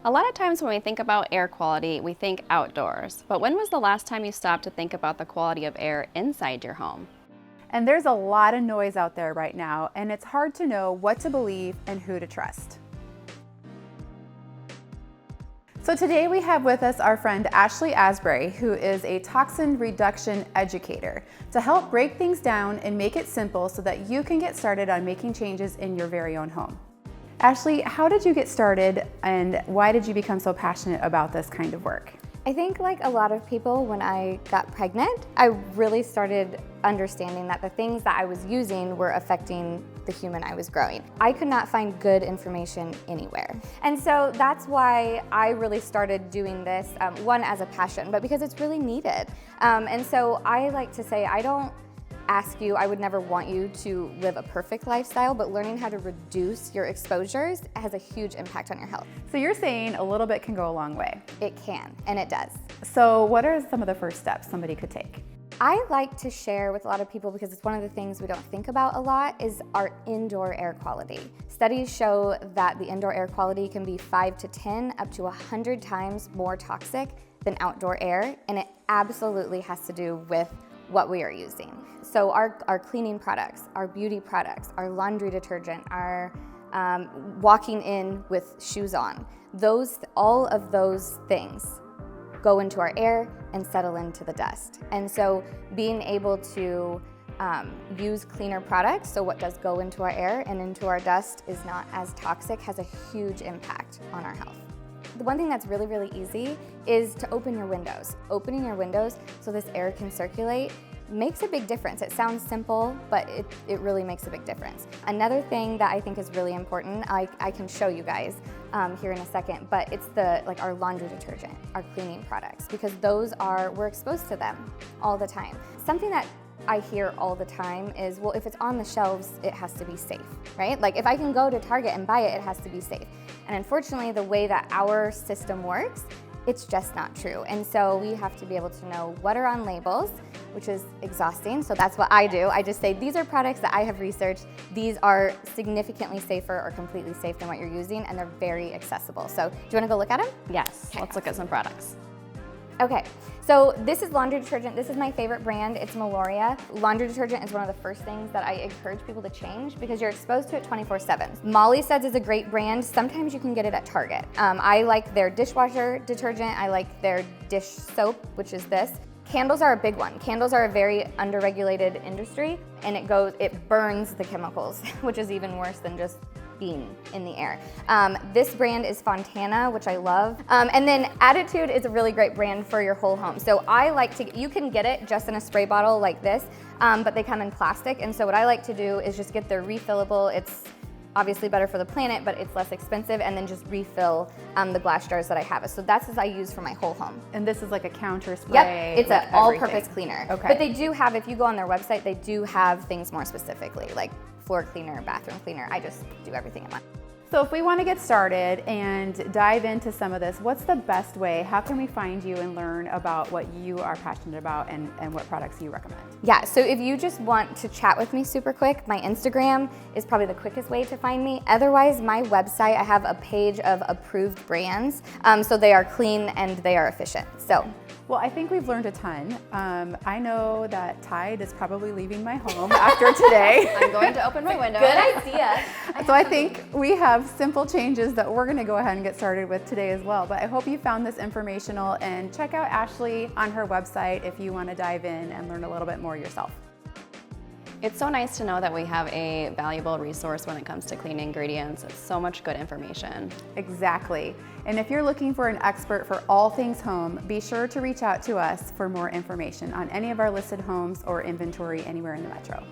A lot of times when we think about air quality, we think outdoors. But when was the last time you stopped to think about the quality of air inside your home? And there's a lot of noise out there right now, and it's hard to know what to believe and who to trust. So today we have with us our friend Ashley Asberry, who is a Toxin Reduction Educator, to help break things down and make it simple so that you can get started on making changes in your very own home. Ashley, how did you get started and why did you become so passionate about this kind of work? I think like a lot of people, when I got pregnant, I really started understanding that the things that I was using were affecting the human I was growing. I could not find good information anywhere. And so that's why I really started doing this, one, as a passion, but because it's really needed. And so I like to say, I don't ask you, I would never want you to live a perfect lifestyle, but learning how to reduce your exposures has a huge impact on your health. So you're saying a little bit can go a long way. It can, and it does. So what are some of the first steps somebody could take? I like to share with a lot of people, because it's one of the things we don't think about a lot, is our indoor air quality. Studies show that the indoor air quality can be 5 to 10, up to 100 times more toxic than outdoor air, and it absolutely has to do with what we are using. So our cleaning products, our beauty products, our laundry detergent, our walking in with shoes on, all of those things go into our air and settle into the dust. And so being able to use cleaner products, so what does go into our air and into our dust is not as toxic, has a huge impact on our health. The one thing that's really, really easy is to open your windows. Opening your windows so this air can circulate makes a big difference. It sounds simple, but it really makes a big difference. Another thing that I think is really important, I can show you guys here in a second, but it's our laundry detergent, our cleaning products, because we're exposed to them all the time. Something that I hear all the time is, well, if it's on the shelves, it has to be safe, right? Like if I can go to Target and buy it, it has to be safe. And unfortunately, the way that our system works, it's just not true. And so we have to be able to know what are on labels, which is exhausting. So that's what I do. I just say, these are products that I have researched. These are significantly safer or completely safe than what you're using, and they're very accessible. So do you wanna go look at them? Yes, let's look at some products. Okay, so this is laundry detergent. This is my favorite brand. It's Meloria. Laundry detergent is one of the first things that I encourage people to change because you're exposed to it 24/7. Molly Suds is a great brand. Sometimes you can get it at Target. I like their dishwasher detergent. I like their dish soap, which is this. Candles are a big one. Candles are a very underregulated industry, and it burns the chemicals, which is even worse than just being in the air. This brand is Fontana, which I love. And then Attitude is a really great brand for your whole home. So you can get it just in a spray bottle like this, but they come in plastic. And so what I like to do is just get their refillable. It's obviously better for the planet, but it's less expensive, and then just refill the glass jars that I have. So that's what I use for my whole home. And this is like a counter spray? Yep, it's an all-purpose cleaner. Okay. But they do have, if you go on their website, they do have things more specifically, like floor cleaner, bathroom cleaner. I just do everything in one. So if we want to get started and dive into some of this, what's the best way? How can we find you and learn about what you are passionate about and what products you recommend? Yeah, so if you just want to chat with me super quick, my Instagram is probably the quickest way to find me. Otherwise, my website, I have a page of approved brands. So they are clean and they are efficient. So. Well, I think we've learned a ton. I know that Tide is probably leaving my home after today. I'm going to open my window. Good idea. So I think we have simple changes that we're gonna go ahead and get started with today as well. But I hope you found this informational, and check out Ashley on her website if you wanna dive in and learn a little bit more yourself. It's so nice to know that we have a valuable resource when it comes to clean ingredients. It's so much good information. Exactly. And if you're looking for an expert for all things home, be sure to reach out to us for more information on any of our listed homes or inventory anywhere in the metro.